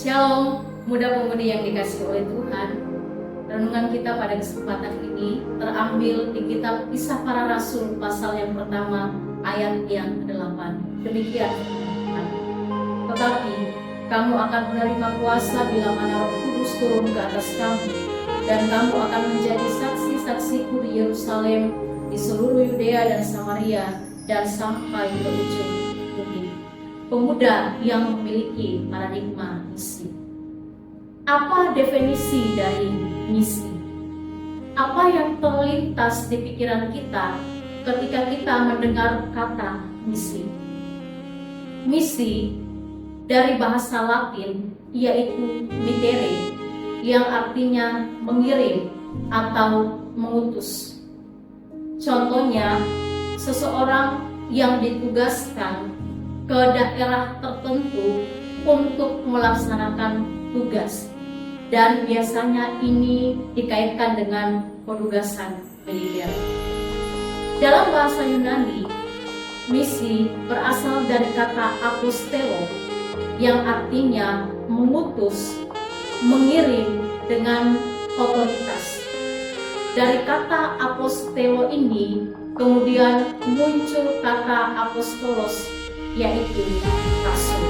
Shalom, muda-pemudi yang dikasihi oleh Tuhan. Renungan kita pada kesempatan ini terambil di kitab Kisah Para Rasul pasal yang pertama ayat yang ke-8. Demikian firman Tuhan. Tetapi kamu akan menerima kuasa bila mana Roh Kudus turun ke atas kamu, dan kamu akan menjadi saksi-saksiku di Yerusalem, di seluruh Yudea dan Samaria, dan sampai ke ujung bumi. Pemuda yang memiliki paradigma misi. Apa definisi dari misi? Apa yang terlintas di pikiran kita ketika kita mendengar kata misi? Misi dari bahasa Latin yaitu mittere, yang artinya mengirim atau mengutus. Contohnya, seseorang yang ditugaskan ke daerah tertentu untuk melaksanakan tugas, dan biasanya ini dikaitkan dengan penugasan militer. Dalam bahasa Yunani, misi berasal dari kata apostelo yang artinya mengutus, mengirim dengan otoritas. Dari kata apostelo ini kemudian muncul kata apostolos, yaitu rasul.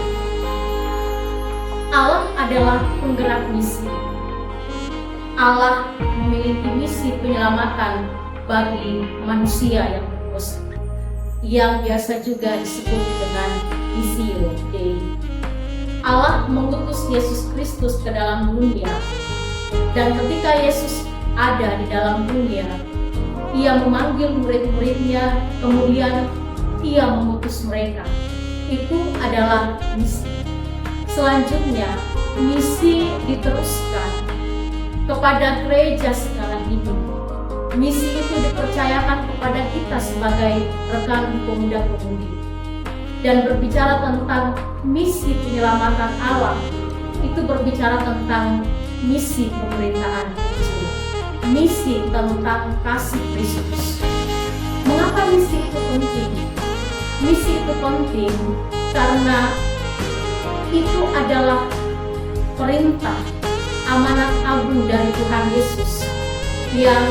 Allah adalah penggerak misi. Allah memiliki misi penyelamatan bagi manusia yang berdosa, yang biasa juga disebut dengan Missio Dei. Allah mengutus Yesus Kristus ke dalam dunia, dan ketika Yesus ada di dalam dunia, Ia memanggil murid-muridnya, kemudian Ia mengutus mereka. Itu adalah misi. Selanjutnya, misi diteruskan kepada gereja sekarang ini. Misi itu dipercayakan kepada kita sebagai rekan pemuda-pemudi. Dan berbicara tentang misi penyelamatan alam, itu berbicara tentang misi pemerintahan Injil, misi tentang kasih Kristus. Mengapa misi itu penting? Misi itu penting karena itu adalah perintah amanat agung dari Tuhan Yesus yang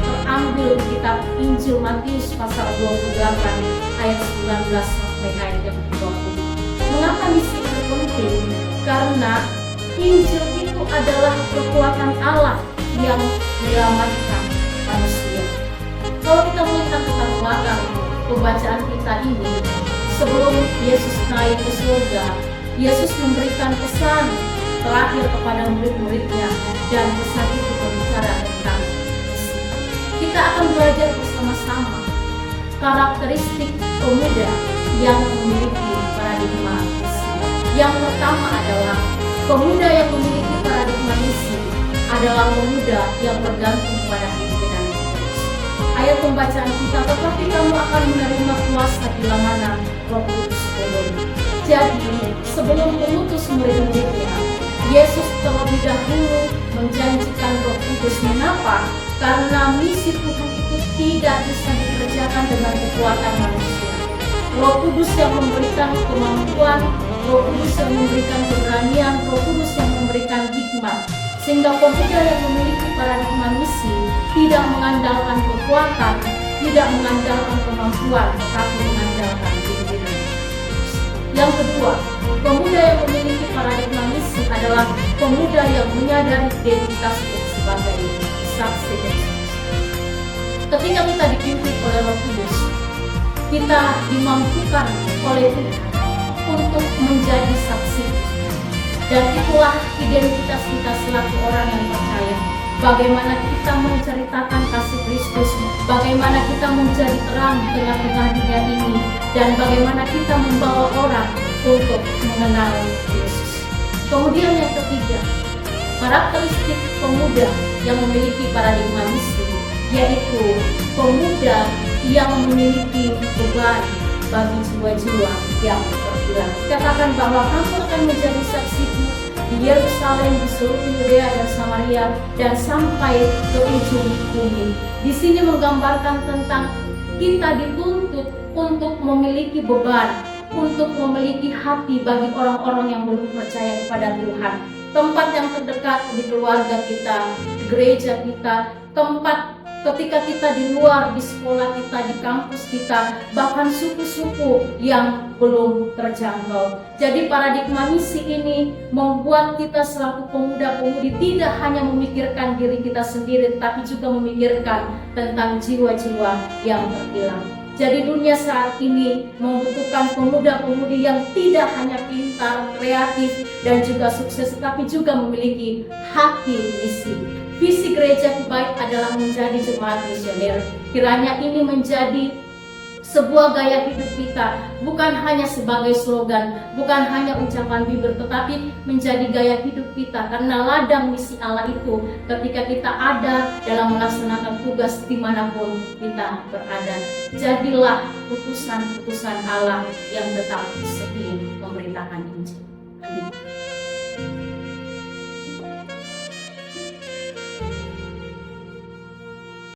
terambil di kitab Injil Matius pasal 28 ayat 19 sampai ayat yang 20. Mengapa misi itu penting? Karena Injil itu adalah kekuatan Allah yang menyelamatkan manusia. Kalau kita melihat latar belakang pembacaan kita ini, sebelum Yesus naik ke surga, Yesus memberikan pesan terakhir kepada murid-muridnya, dan pesan itu berbicara tentang misi. Kita akan belajar bersama-sama karakteristik pemuda yang memiliki paradigma misi. Yang pertama adalah pemuda yang memiliki paradigma misi adalah pemuda yang bergantung pada pimpinan Kristus. Ayat pembacaan kita, tetapi kamu akan menerima kuasa bila mana Roh Kudus turun. Jadi, sebelum mengutus murid-muridnya, Yesus terlebih dahulu menjanjikan Roh Kudus. Mengapa? Karena misi Tuhan itu tidak bisa dikerjakan dengan kekuatan manusia. Roh Kudus yang memberikan kemampuan, Roh Kudus yang memberikan keberanian, Roh Kudus yang memberikan hikmat. Sehingga pemuda yang memiliki paradigma misi tidak mengandalkan kekuatan, tidak mengandalkan kemampuan, tetapi mengandalkan pimpinan. Yang kedua, pemuda yang memiliki paradigma misi adalah pemuda yang menyadari identitasnya sebagai saksi Kristus. Ketika kita dipimpin oleh Roh Kudus, kita dimampukan oleh Tuhan untuk menjadi saksi. Dan itulah identitas kita selaku orang yang percaya. Bagaimana kita menceritakan kasih Kristus, bagaimana kita menjadi terang di tengah-tengah dunia ini, dan bagaimana kita membawa orang untuk mengenal Yesus. Kemudian yang ketiga, karakteristik pemuda yang memiliki paradigma misi, yaitu pemuda yang memiliki beban bagi jiwa-jiwa yang terhilang. Katakan bahwa kamu akan menjadi saksiku di Yerusalem, di seluruh Yudea dan Samaria, dan sampai ke ujung bumi. Di sini menggambarkan tentang kita dituntut untuk memiliki beban, untuk memiliki hati bagi orang-orang yang belum percaya kepada Tuhan. Tempat yang terdekat di keluarga kita, di gereja kita, tempat ketika kita di luar, di sekolah kita, di kampus kita, bahkan suku-suku yang belum terjangkau. Jadi paradigma misi ini membuat kita selaku pemuda-pemudi tidak hanya memikirkan diri kita sendiri, tapi juga memikirkan tentang jiwa-jiwa yang terhilang. Jadi dunia saat ini membutuhkan pemuda-pemudi yang tidak hanya pintar, kreatif, dan juga sukses, tetapi juga memiliki hati misi. Visi gereja baik adalah menjadi jemaat misioner. Kiranya ini menjadi sebuah gaya hidup kita, bukan hanya sebagai slogan, bukan hanya ucapan bibir, tetapi menjadi gaya hidup kita. Karena ladang misi Allah itu ketika kita ada dalam melaksanakan tugas dimanapun kita berada. Jadilah utusan-utusan Allah yang tetap setia memberitakan Injil. Amin.